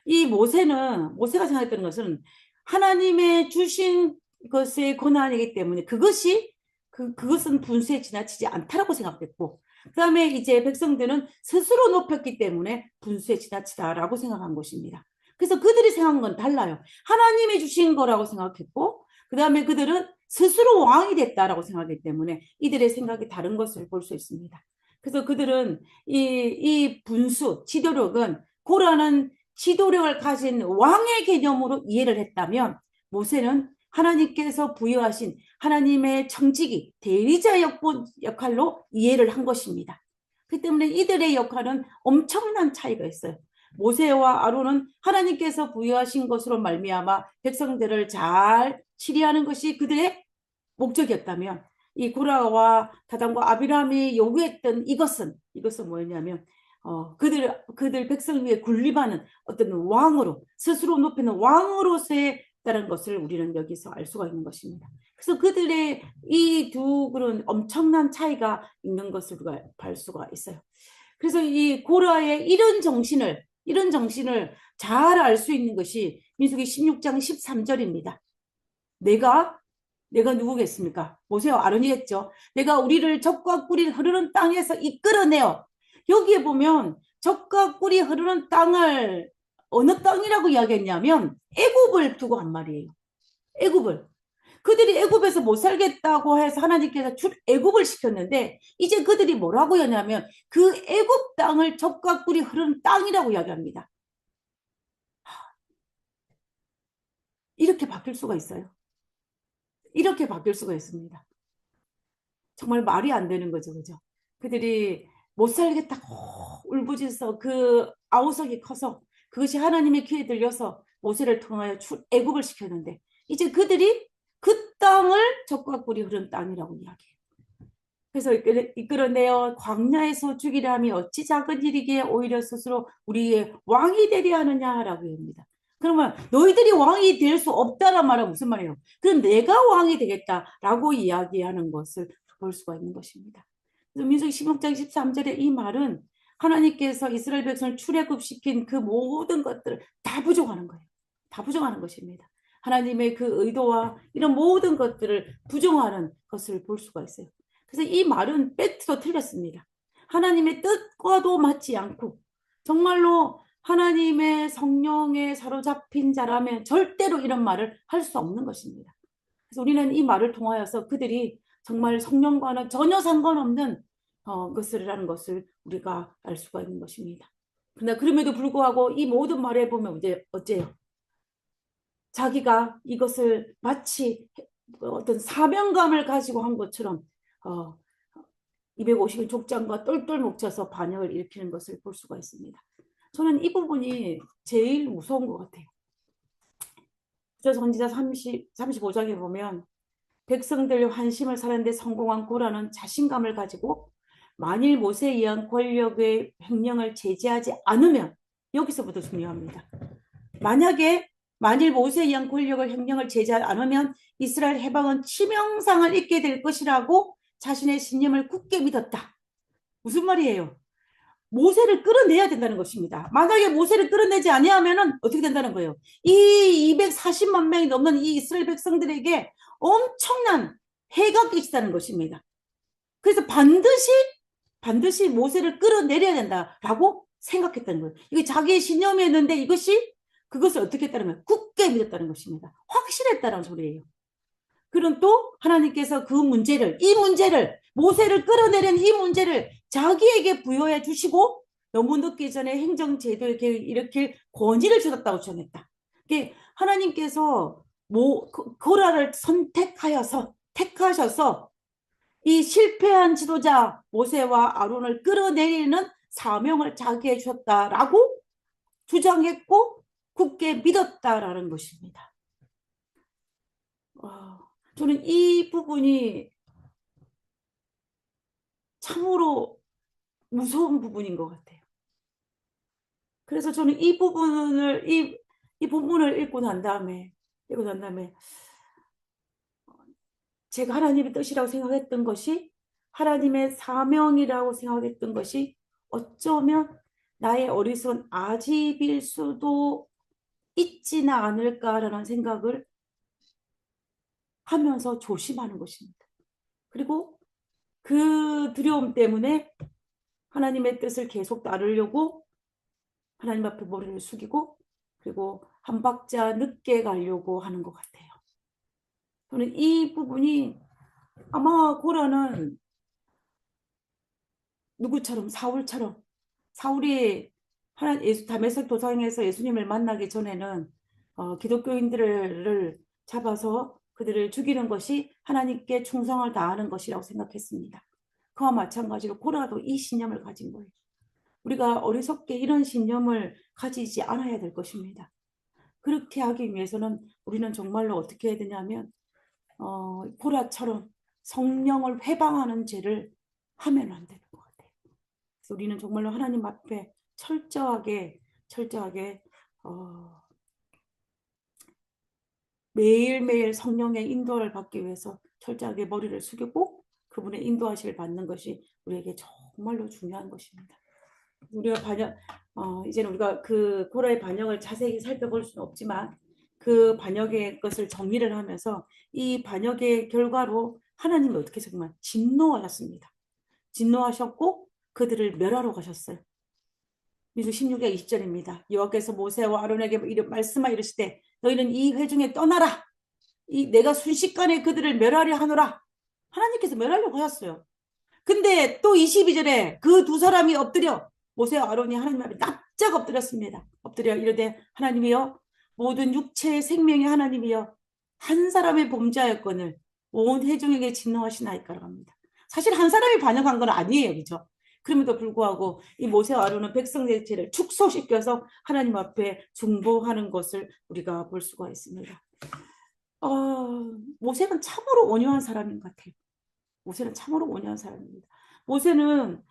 이 모세가 생각했던 것은 하나님의 주신 것의 권한이기 때문에 그것은 분수에 지나치지 않다라고 생각했고, 그 다음에 이제 백성들은 스스로 높였기 때문에 분수에 지나치다라고 생각한 것입니다. 그래서 그들이 생각한 건 달라요. 하나님이 주신 거라고 생각했고, 그 다음에 그들은 스스로 왕이 됐다라고 생각하기 때문에 이들의 생각이 다른 것을 볼 수 있습니다. 그래서 그들은 이 분수, 지도력은 고라는 지도력을 가진 왕의 개념으로 이해를 했다면 모세는 하나님께서 부여하신 하나님의 청지기, 대리자 역할로 이해를 한 것입니다. 그 때문에 이들의 역할은 엄청난 차이가 있어요. 모세와 아론은 하나님께서 부여하신 것으로 말미암아 백성들을 잘 치리하는 것이 그들의 목적이었다면 이 고라와 다단과 아비람이 요구했던 이것은 뭐였냐면 그들 백성 위에 군림하는 어떤 왕으로 스스로 높이는 왕으로서의 다른 것을 우리는 여기서 알 수가 있는 것입니다. 그래서 그들의 이 두 그런 엄청난 차이가 있는 것을 우리가 볼 수가 있어요. 그래서 이 고라의 이런 정신을 잘 알 수 있는 것이 민수기 16장 13절입니다. 내가 누구겠습니까? 모세와 아론이겠죠. 내가 우리를 적과 꿀이 흐르는 땅에서 이끌어내어. 여기에 보면 적과 꿀이 흐르는 땅을 어느 땅이라고 이야기했냐면 애굽을 두고 한 말이에요. 애굽을. 그들이 애굽에서 못 살겠다고 해서 하나님께서 애굽을 시켰는데 이제 그들이 뭐라고 하냐면 그 애굽 땅을 적과 꿀이 흐르는 땅이라고 이야기합니다. 이렇게 바뀔 수가 있어요. 이렇게 바뀔 수가 있습니다. 정말 말이 안 되는 거죠. 그죠? 그들이 못 살겠다고 울부짖어서 그 아우성이 커서 그것이 하나님의 귀에 들려서 모세를 통하여 애굽을 시켰는데 이제 그들이 그 땅을 적과 꿀이 흐른 땅이라고 이야기해요. 그래서 이끌어내어 광야에서 죽이려 함이 어찌 작은 일이기에 오히려 스스로 우리의 왕이 되려 하느냐라고 합니다. 그러면 너희들이 왕이 될 수 없다란 말은 무슨 말이에요? 그럼 내가 왕이 되겠다라고 이야기하는 것을 볼 수가 있는 것입니다. 그래서 민수기 16장 13절에 이 말은 하나님께서 이스라엘 백성을 출애굽시킨 그 모든 것들을 다 부정하는 거예요. 다 부정하는 것입니다. 하나님의 그 의도와 이런 모든 것들을 부정하는 것을 볼 수가 있어요. 그래서 이 말은 팩트도 틀렸습니다. 하나님의 뜻과도 맞지 않고 정말로 하나님의 성령에 사로잡힌 자라면 절대로 이런 말을 할 수 없는 것입니다. 그래서 우리는 이 말을 통하여서 그들이 정말 성령과는 전혀 상관없는 것이라는 것을 우리가 알 수가 있는 것입니다. 그러나 그럼에도 불구하고 이 모든 말에 보면 이제 어째요? 자기가 이것을 마치 어떤 사명감을 가지고 한 것처럼 250인 족장과 똘똘 뭉쳐서 반역을 일으키는 것을 볼 수가 있습니다. 저는 이 부분이 제일 무서운 것 같아요. 선지자 35장에 보면 백성들 환심을 사는데 성공한 고라는 자신감을 가지고 만일 모세에 의한 권력의 횡령을 제재하지 않으면 여기서부터 중요합니다. 만일 모세에 의한 권력을 횡령을 제재하지 않으면 이스라엘 해방은 치명상을 입게 될 것이라고 자신의 신념을 굳게 믿었다. 무슨 말이에요? 모세를 끌어내야 된다는 것입니다. 만약에 모세를 끌어내지 아니하면 어떻게 된다는 거예요? 이 240만 명이 넘는 이 이스라엘 백성들에게 엄청난 해가 끼친다는 것입니다. 그래서 반드시 모세를 끌어내려야 된다라고 생각했다는 거예요. 이게 자기의 신념이었는데 이것이 그것을 어떻게 했다는 거예요? 굳게 믿었다는 것입니다. 확실했다는 소리예요. 그럼 또 하나님께서 이 문제를 모세를 끌어내린 이 문제를 자기에게 부여해 주시고 너무 늦기 전에 행정제도에 일으킬 권위를 주셨다고 전했다. 하나님께서 고라를 택하셔서 이 실패한 지도자 모세와 아론을 끌어내리는 사명을 자기에게 주셨다라고 주장했고 굳게 믿었다라는 것입니다. 저는 이 부분이 참으로 무서운 부분인 것 같아요. 그래서 저는 이 부분을 읽고 난 다음에 제가 하나님의 뜻이라고 생각했던 것이, 하나님의 사명이라고 생각했던 것이 어쩌면 나의 어리석은 아집일 수도 있지는 않을까라는 생각을 하면서 조심하는 것입니다. 그리고 그 두려움 때문에 하나님의 뜻을 계속 따르려고 하나님 앞에 머리를 숙이고 그리고 한 박자 늦게 가려고 하는 것 같아요. 저는 이 부분이 아마 고라는 누구처럼 사울이 다메섹 도상에서 예수님을 만나기 전에는 기독교인들을 잡아서 그들을 죽이는 것이 하나님께 충성을 다하는 것이라고 생각했습니다. 그와 마찬가지로 고라도 이 신념을 가진 거예요. 우리가 어리석게 이런 신념을 가지지 않아야 될 것입니다. 그렇게 하기 위해서는 우리는 정말로 어떻게 해야 되냐면 고라처럼 성령을 회방하는 죄를 하면 안 되는 것 같아요. 그래서 우리는 정말로 하나님 앞에 철저하게 매일매일 성령의 인도를 받기 위해서 철저하게 머리를 숙이고 그분의 인도하심을 받는 것이 우리에게 정말로 중요한 것입니다. 이제는 우리가 그 고라의 반역을 자세히 살펴볼 수는 없지만 그 반역의 것을 정리를 하면서 이 반역의 결과로 하나님이 어떻게 정말 진노하셨습니다. 진노하셨고 그들을 멸하러 가셨어요. 민수 16장 20절입니다. 여호와께서 모세와 아론에게 말씀하 이르시되 너희는 이 회중에 떠나라. 내가 순식간에 그들을 멸하려 하노라. 하나님께서 멸하려고 하셨어요. 근데 또 22절에 그 두 사람이 엎드려 모세와 아론이 하나님 앞에 납작 엎드렸습니다. 엎드려 이르되 하나님이여 모든 육체의 생명의 하나님이여 한 사람의 범죄하였거늘 온 회중에게 진노하시나이까라고 합니다. 사실 한 사람이 반역한 건 아니에요. 그렇죠? 그럼에도 불구하고 이 모세와 아론은 백성의 죄를 축소시켜서 하나님 앞에 중보하는 것을 우리가 볼 수가 있습니다. 모세는 참으로 온유한 사람인 것 같아요. 모세는 참으로 온유한 사람입니다. 모세는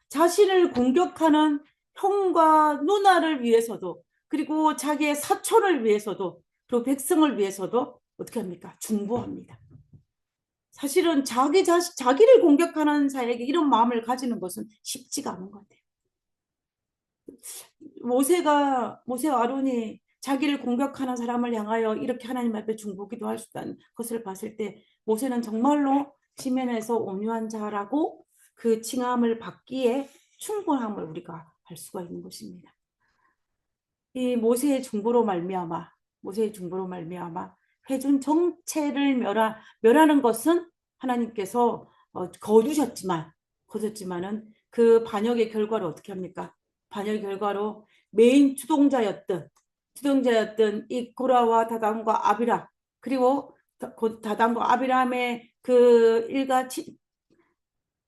자신을 공격하는 형과 누나를 위해서도 그리고 자기의 사촌을 위해서도 그리고 백성을 위해서도 어떻게 합니까? 중보합니다. 사실은 자기를 공격하는 자에게 이런 마음을 가지는 것은 쉽지가 않은 것 같아요. 모세와 아론이 자기를 공격하는 사람을 향하여 이렇게 하나님 앞에 중보기도 할 수 있다는 것을 봤을 때 모세는 정말로 지면에서 온유한 자라고 그 칭함을 받기에 충분함을 우리가 알 수가 있는 것입니다. 이 모세의 중보로 말미암아 회중 정체를 멸하는 것은 하나님께서 거두셨지만은 그 반역의 결과로 어떻게 합니까? 반역의 결과로 메인 주동자였던 이 고라와 다단과 아비람 그리고 다단과 아비람의 그 일가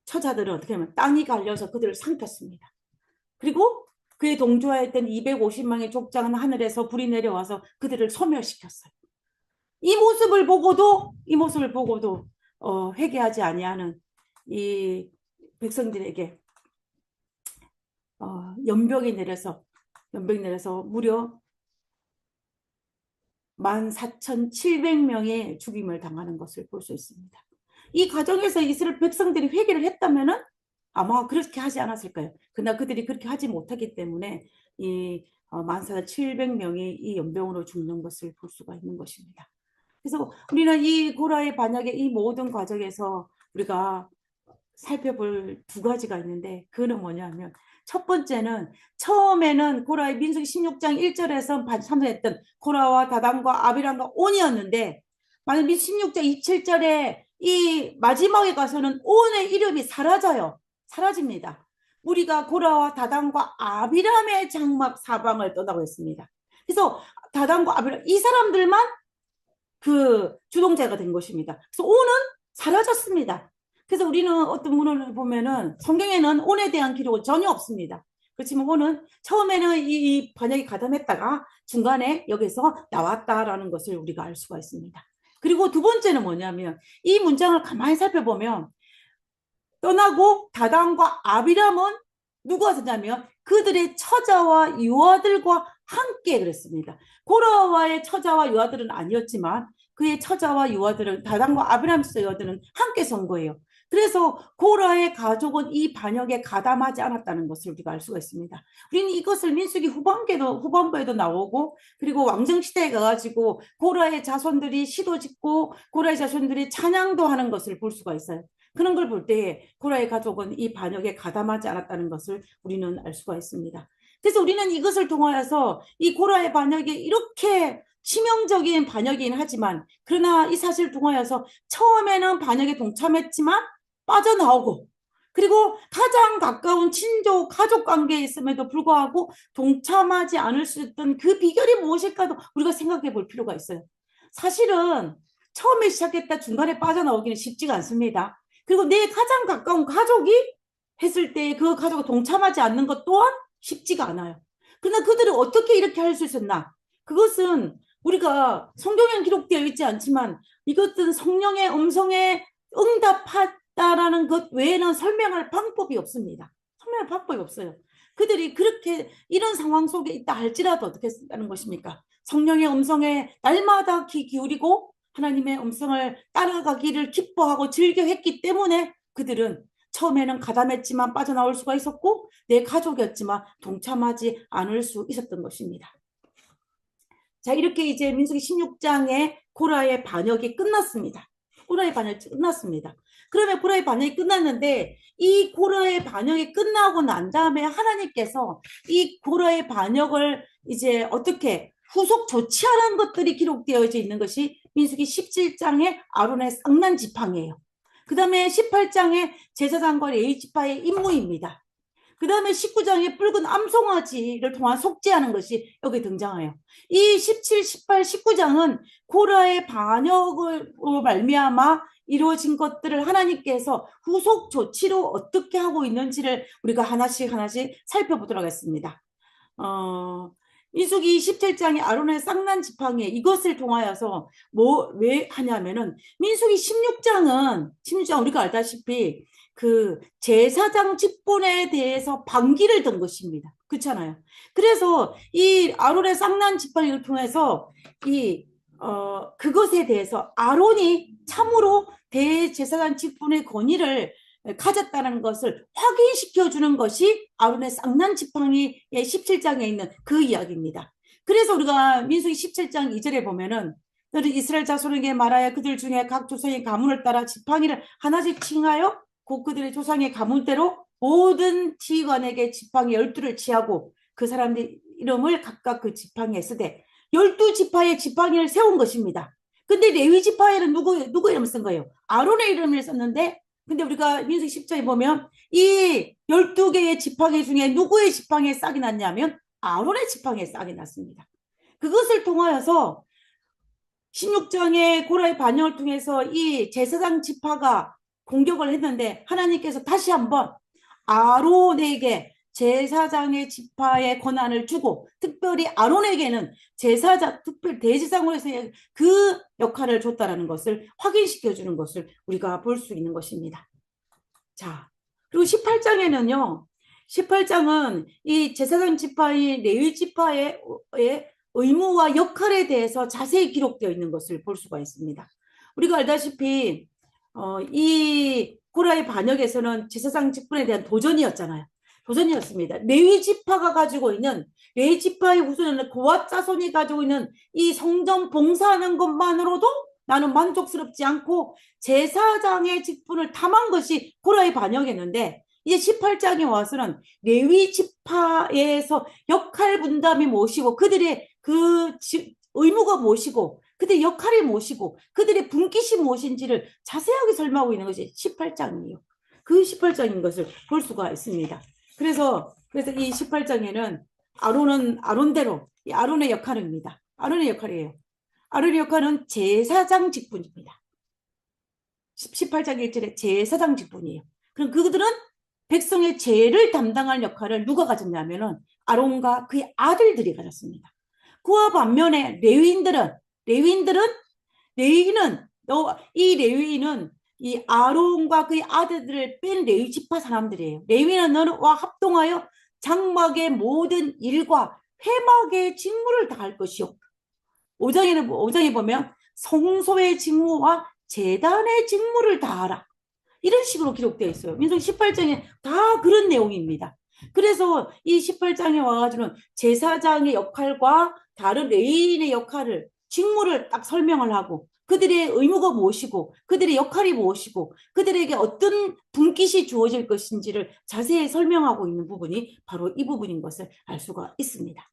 처자들은 어떻게 하면 땅이 갈려서 그들을 삼켰습니다. 그리고 그의 동조하였던 250명의 족장은 하늘에서 불이 내려와서 그들을 소멸시켰어요. 이 모습을 보고도 회개하지 아니하는 이 백성들에게 연병이 내려서 무려 14,700명의 죽임을 당하는 것을 볼 수 있습니다. 이 과정에서 이스라엘 백성들이 회개를 했다면은 아마 그렇게 하지 않았을까요? 그러나 그들이 그렇게 하지 못하기 때문에 이 14,700명이 이 연병으로 죽는 것을 볼 수가 있는 것입니다. 그래서 우리는 이 고라의 반역의 이 모든 과정에서 우리가 살펴볼 두 가지가 있는데, 그는 뭐냐면, 첫 번째는 처음에는 고라의 민수기 16장 1절에서 참선했던 고라와 다단과 아비람과 온이었는데, 만약 16장 27절에 이 마지막에 가서는 온의 이름이 사라집니다. 우리가 고라와 다단과 아비람의 장막 사방을 떠나고 있습니다. 그래서 다단과 아비람 이 사람들만 그 주동자가 된 것입니다. 그래서 온은 사라졌습니다. 그래서 우리는 어떤 문헌을 보면은 성경에는 온에 대한 기록은 전혀 없습니다. 그렇지만 온은 처음에는 이 번역이 가담했다가 중간에 여기서 나왔다라는 것을 우리가 알 수가 있습니다. 그리고 두 번째는 뭐냐면, 이 문장을 가만히 살펴보면 떠나고 다단과 아비람은 누가 되냐면 그들의 처자와 유아들과 함께 그랬습니다. 고라와의 처자와 유아들은 아니었지만 그의 처자와 유아들은, 다단과 아비람의 유아들은 함께 선 거예요. 그래서 고라의 가족은 이 반역에 가담하지 않았다는 것을 우리가 알 수가 있습니다. 우리는 이것을 민수기 후반부에도 나오고, 그리고 왕정시대에 가가지고 고라의 자손들이 시도 짓고 고라의 자손들이 찬양도 하는 것을 볼 수가 있어요. 그런 걸 볼 때 고라의 가족은 이 반역에 가담하지 않았다는 것을 우리는 알 수가 있습니다. 그래서 우리는 이것을 통하여서 이 고라의 반역이 이렇게 치명적인 반역이긴 하지만, 그러나 이 사실을 통하여서 처음에는 반역에 동참했지만 빠져나오고, 그리고 가장 가까운 친족, 가족 관계에 있음에도 불구하고 동참하지 않을 수 있던 그 비결이 무엇일까도 우리가 생각해 볼 필요가 있어요. 사실은 처음에 시작했다 중간에 빠져나오기는 쉽지가 않습니다. 그리고 내 가장 가까운 가족이 했을 때 그 가족과 동참하지 않는 것 또한 쉽지가 않아요. 그러나 그들은 어떻게 이렇게 할 수 있었나? 그것은 우리가 성경에 기록되어 있지 않지만 이것은 성령의 음성에 응답했다라는 것 외에는 설명할 방법이 없습니다. 설명할 방법이 없어요. 그들이 그렇게 이런 상황 속에 있다 할지라도 어떻게 했다는 것입니까? 성령의 음성에 날마다 귀 기울이고 하나님의 음성을 따라가기를 기뻐하고 즐겨 했기 때문에 그들은 처음에는 가담했지만 빠져나올 수가 있었고 내 가족이었지만 동참하지 않을 수 있었던 것입니다. 자, 이렇게 이제 민수기 16장의 고라의 반역이 끝났습니다. 고라의 반역이 끝났습니다. 그러면 고라의 반역이 끝났는데, 이 고라의 반역이 끝나고 난 다음에 하나님께서 이 고라의 반역을 이제 어떻게 후속 조치하는 것들이 기록되어 있는 것이 민수기 17장의 아론의 쌍난 지팡이에요. 그 다음에 18장의 제사장과 레위 지파의 임무입니다. 그 다음에 19장의 붉은 암송아지를 통한 속죄하는 것이 여기 등장해요. 이 17, 18, 19장은 고라의 반역으로 말미암아 이루어진 것들을 하나님께서 후속 조치로 어떻게 하고 있는지를 우리가 하나씩 살펴보도록 하겠습니다. 민수기 27장의 아론의 쌍난 지팡이, 이것을 통하여서 왜 하냐면은 민수기 16장 우리가 알다시피 그 제사장 직분에 대해서 반기를 든 것입니다. 그렇잖아요. 그래서 이 아론의 쌍난 지팡이를 통해서 그것에 대해서 아론이 참으로 대제사장 직분의 권위를 가졌다는 것을 확인시켜 주는 것이 아론의 쌍난 지팡이의 17장에 있는 그 이야기입니다. 그래서 우리가 민수기 17장 2절에 보면은 너는 이스라엘 자손에게 말하여 그들 중에 각 조상의 가문을 따라 지팡이를 하나씩 칭하여 곧 그들의 조상의 가문대로 모든 지휘관에게 지팡이 12를 취하고 그 사람들 이름을 각각 그 지팡이에 쓰되 12지파의 지팡이를 세운 것입니다. 근데 레위 지파에는 누구 이름을 쓴 거예요? 아론의 이름을 썼는데, 근데 우리가 민수기 10장에 보면 이 12개의 지팡이 중에 누구의 지팡이에 싹이 났냐면 아론의 지팡이에 싹이 났습니다. 그것을 통하여서 16장의 고라의 반역을 통해서 이 제사장 지파가 공격을 했는데 하나님께서 다시 한번 아론에게 제사장의 지파의 권한을 주고, 특별히 아론에게는 특별 대제사장으로서의 그 역할을 줬다라는 것을 확인시켜주는 것을 우리가 볼 수 있는 것입니다. 자, 그리고 18장에는요, 18장은 이 제사장 지파의 레위 지파의 의무와 역할에 대해서 자세히 기록되어 있는 것을 볼 수가 있습니다. 우리가 알다시피 이 고라의 반역에서는 제사장 직분에 대한 도전이었습니다. 레위 지파가 가지고 있는, 레위 지파의 후손은 고앗 자손이 가지고 있는 이 성전 봉사하는 것만으로도 나는 만족스럽지 않고 제사장의 직분을 탐한 것이 고라의 반역이었는데 이제 18장에 와서는 레위 지파에서 역할 분담이 무엇이고 그들의 그 의무가 무엇이고 그들의 역할이 무엇이고 그들의 분깃이 무엇인지를 자세하게 설명하고 있는 것이 18장이에요. 그 18장인 것을 볼 수가 있습니다. 그래서 이 18장에는 아론은 아론대로 이 아론의 역할입니다. 아론의 역할이에요. 아론의 역할은 제사장 직분입니다. 18장 1절에 제사장 직분이에요. 그럼 그들은 백성의 죄를 담당할 역할을 누가 가졌냐면은 아론과 그의 아들들이 가졌습니다. 그와 반면에 레위인은 이 레위인은 이 아론과 그의 아들들을 뺀 레위 지파 사람들이에요. 레위인은 너와 합동하여 장막의 모든 일과 회막의 직무를 다할 것이요. 5장에 보면 성소의 직무와 제단의 직무를 다하라. 이런 식으로 기록되어 있어요. 민수기 18장에 다 그런 내용입니다. 그래서 이 18장에 와가지고는 제사장의 역할과 다른 레위인의 역할을 직무를 딱 설명을 하고 그들의 의무가 무엇이고 그들의 역할이 무엇이고 그들에게 어떤 분깃이 주어질 것인지를 자세히 설명하고 있는 부분이 바로 이 부분인 것을 알 수가 있습니다.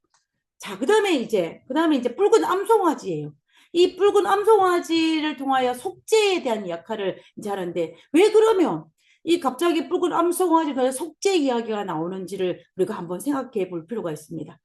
자, 그다음에 이제 붉은 암송아지예요. 이 붉은 암송아지를 통하여 속죄에 대한 역할을 이제 하는데 왜 그러면 이 갑자기 붉은 암송아지가 속죄 이야기가 나오는지를 우리가 한번 생각해 볼 필요가 있습니다.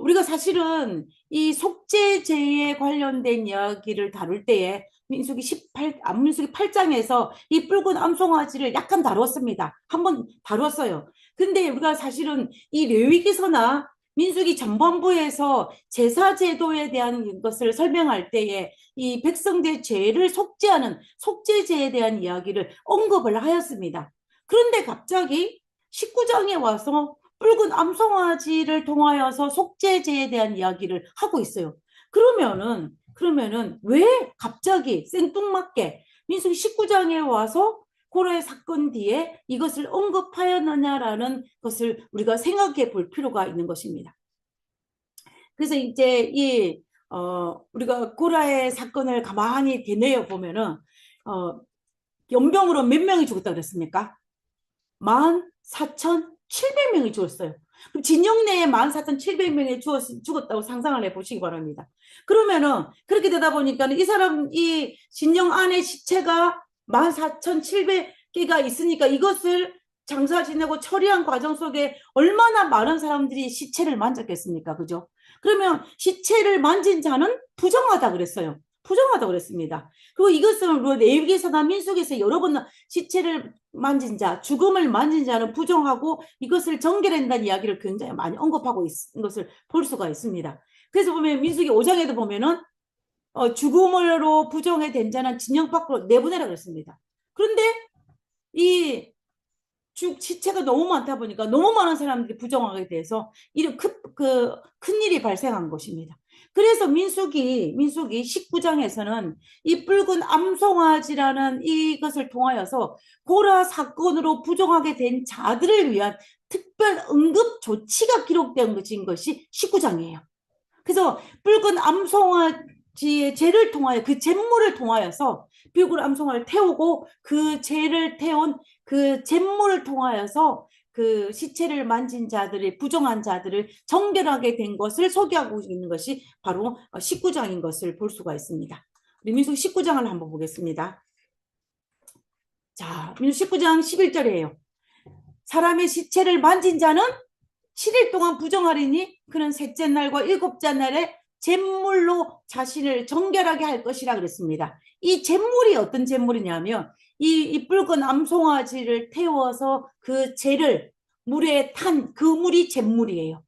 우리가 사실은 이 속죄제에 관련된 이야기를 다룰 때에 민수기 8장에서 이 붉은 암송아지를 약간 다뤘습니다. 한번 다뤘어요. 근데 우리가 사실은 이 레위기서나 민수기 전반부에서 제사제도에 대한 것을 설명할 때에 이 백성들의 죄를 속죄하는 속죄제에 대한 이야기를 언급을 하였습니다. 그런데 갑자기 19장에 와서 붉은 암송아지를 통하여서 속죄제에 대한 이야기를 하고 있어요. 그러면은 왜 갑자기 생뚱맞게 민수기 19장에 와서 고라의 사건 뒤에 이것을 언급하였느냐라는 것을 우리가 생각해 볼 필요가 있는 것입니다. 그래서 이제 우리가 고라의 사건을 가만히 되뇌어 보면은 연병으로 몇 명이 죽었다 그랬습니까? 14,700명이 죽었어요. 그럼 진영 내에 14,700명이 죽었다고 상상을 해보시기 바랍니다. 그러면은 그렇게 되다 보니까 이 진영 안에 시체가 14,700개가 있으니까 이것을 장사 지내고 처리한 과정 속에 얼마나 많은 사람들이 시체를 만졌겠습니까? 그죠? 그러면 시체를 만진 자는 부정하다 그랬어요. 부정하다 그랬습니다. 그리고 이것은 레위기서나 민수기에서 여러 번 시체를 만진 자, 죽음을 만진 자는 부정하고 이것을 정결한다는 이야기를 굉장히 많이 언급하고 있는 것을 볼 수가 있습니다. 그래서 보면 민수기 5장에도 보면은 죽음으로 부정해 된 자는 진영 밖으로 내보내라 그랬습니다. 그런데 이 시체가 너무 많다 보니까 너무 많은 사람들이 부정하게 돼서 이런 큰 일이 발생한 것입니다. 그래서 민수기 19장에서는 이 붉은 암송아지라는 이것을 통하여서 고라 사건으로 부정하게 된 자들을 위한 특별 응급 조치가 기록된 것이 19장이에요. 그래서 붉은 암송아지의 죄를 통하여 그 잿물을 통하여서 붉은 암송아지를 태우고 그 죄를 태운 그 잿물을 통하여서 그 시체를 만진 자들의 부정한 자들을 정결하게 된 것을 소개하고 있는 것이 바로 19장인 것을 볼 수가 있습니다. 우리 민수기 19장을 한번 보겠습니다. 자, 민수기 19장 11절이에요. 사람의 시체를 만진 자는 7일 동안 부정하리니 그는 셋째 날과 일곱째 날에 잿물로 자신을 정결하게 할 것이라 그랬습니다. 이 잿물이 어떤 잿물이냐면 이 붉은 암송아지를 태워서 그 죄를 물에 탄 그 물이 잿물이에요.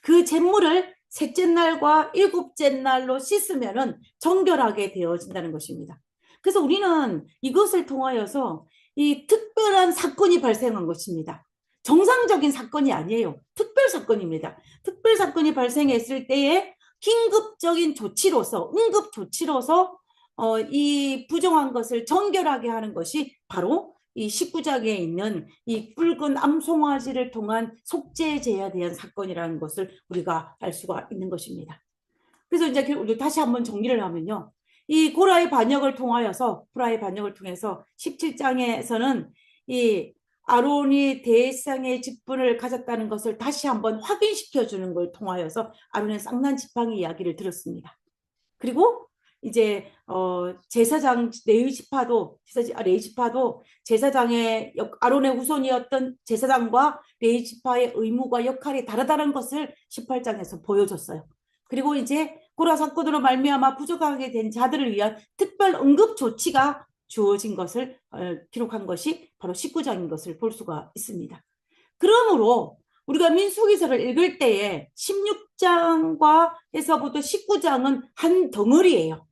그 잿물을 셋째 날과 일곱째 날로 씻으면은 정결하게 되어진다는 것입니다. 그래서 우리는 이것을 통하여서 이 특별한 사건이 발생한 것입니다. 정상적인 사건이 아니에요. 특별 사건입니다. 특별 사건이 발생했을 때에 긴급적인 조치로서 응급 조치로서 이 부정한 것을 정결하게 하는 것이 바로 이 19장에 있는 이 붉은 암송아지를 통한 속죄제에 대한 사건이라는 것을 우리가 알 수가 있는 것입니다. 그래서 이제 우리 다시 한번 정리를 하면요. 이 고라의 반역을 통하여서, 고라의 반역을 통해서 17장에서는 이 아론이 대상의 직분을 가졌다는 것을 다시 한번 확인시켜 주는 걸 통하여서 아론의 쌍난 지팡이 이야기를 들었습니다. 그리고 이제 제사장 레위지파도 제사장의 아론의 후손이었던 제사장과 레위지파의 의무와 역할이 다르다는 것을 18장에서 보여줬어요. 그리고 이제 고라 사건으로 말미암아 부족하게 된 자들을 위한 특별 응급 조치가 주어진 것을 기록한 것이 바로 19장인 것을 볼 수가 있습니다. 그러므로 우리가 민수기서를 읽을 때에 16장과 해서부터 19장은 한 덩어리예요.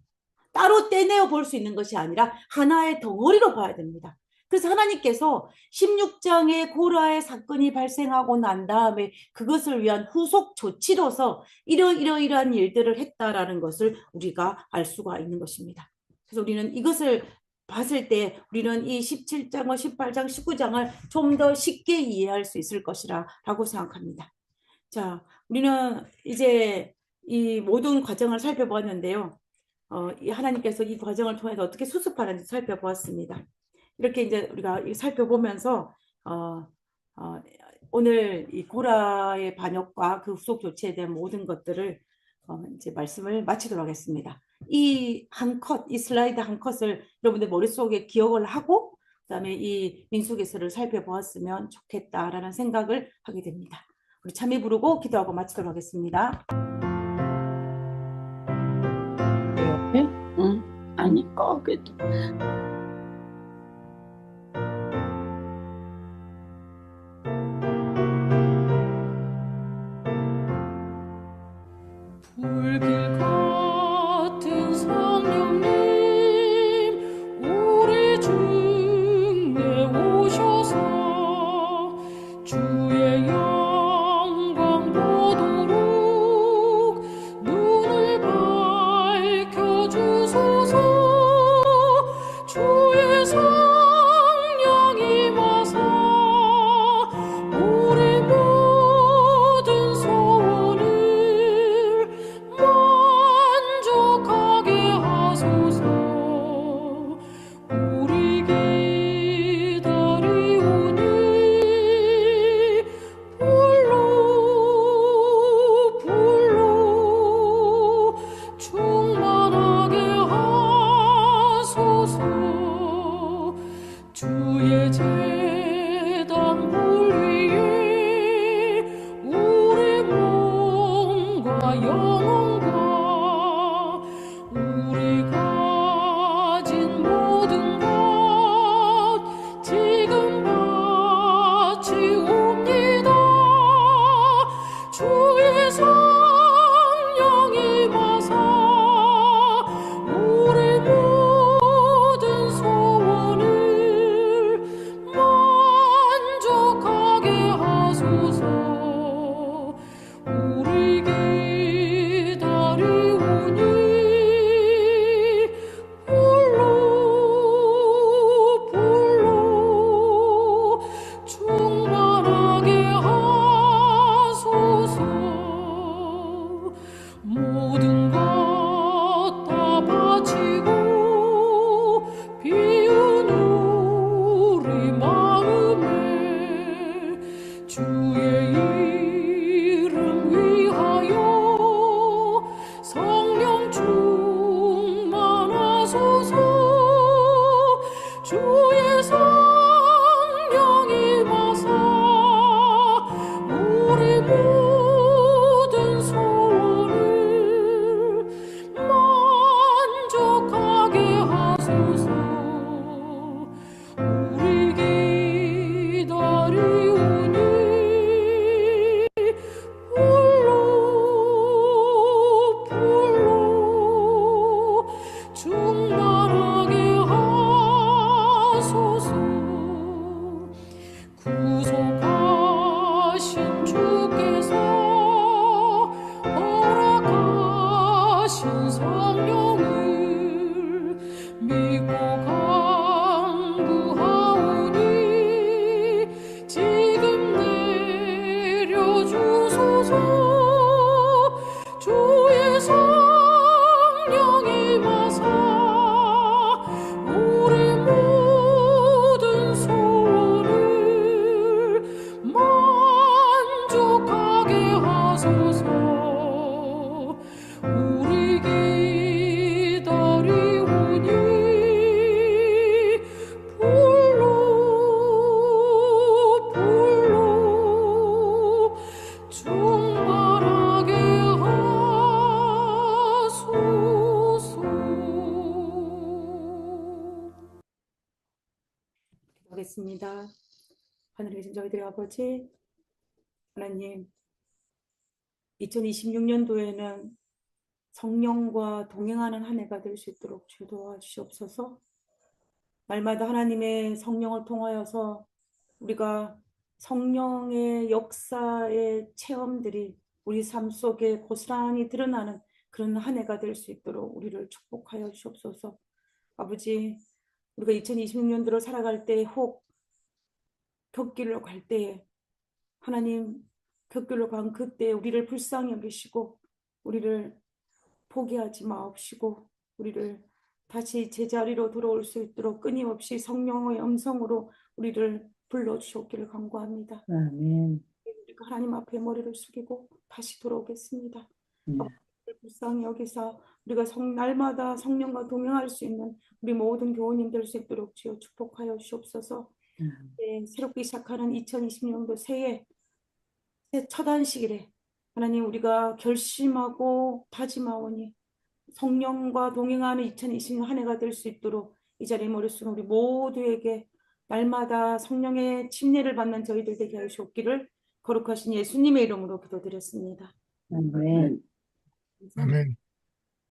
따로 떼내어 볼 수 있는 것이 아니라 하나의 덩어리로 봐야 됩니다. 그래서 하나님께서 16장의 고라의 사건이 발생하고 난 다음에 그것을 위한 후속 조치로서 이러이러이러한 일들을 했다라는 것을 우리가 알 수가 있는 것입니다. 그래서 우리는 이것을 봤을 때 우리는 이 17장과 18장, 19장을 좀 더 쉽게 이해할 수 있을 것이라고 생각합니다. 자, 우리는 이제 이 모든 과정을 살펴보았는데요. 하나님께서 이 과정을 통해서 어떻게 수습하는지 살펴보았습니다. 이렇게 이제 우리가 살펴보면서 오늘 이 고라의 반역과 그 후속 조치에 대한 모든 것들을 이제 말씀을 마치도록 하겠습니다. 이 슬라이드 한 컷을 여러분들 머릿속에 기억을 하고 그다음에 이 민수기서를 살펴보았으면 좋겠다라는 생각을 하게 됩니다. 우리 참여 부르고 기도하고 마치도록 하겠습니다. 아니까 그래도 불길 같은 성령님 우리 중에 오셔서 주의 영광 보도록 눈을 밝혀주소서. 주의 성령 임하사 우리 모든 소원을 기도하겠습니다. 하늘에 계신 저희들의 아버지 하나님, 2026년도에는 성령과 동행하는 한 해가 될 수 있도록 주여 도와주시옵소서. 날마다 하나님의 성령을 통하여서 우리가 성령의 역사의 체험들이 우리 삶 속에 고스란히 드러나는 그런 한 해가 될 수 있도록 우리를 축복하여 주옵소서. 아버지, 우리가 2026년도를 살아갈 때 혹 곁길로 갈 때에 하나님 곁길로 간 그때 우리를 불쌍히 여기시고 우리를 포기하지 마옵시고 우리를 다시 제자리로 돌아올 수 있도록 끊임없이 성령의 음성으로 우리를 불러주셨기를 간구합니다. 아멘. 우리가 하나님 앞에 머리를 숙이고 다시 돌아오겠습니다. 네. 아버지를 불쌍히 여기사 우리가 날마다 성령과 동행할 수 있는 우리 모든 교우님 될 수 있도록 주여 축복하여 주옵소서. 네, 새롭게 시작하는 2020년도 새해 첫 안식일에 하나님 우리가 결심하고 다짐하오니 성령과 동행하는 2020년 한 해가 될 수 있도록 이 자리에 머릿속에 우리 모두에게 날마다 성령의 침례를 받는 저희들 되게 하시옵기를 거룩하신 예수님의 이름으로 기도드렸습니다. 아멘. 아멘.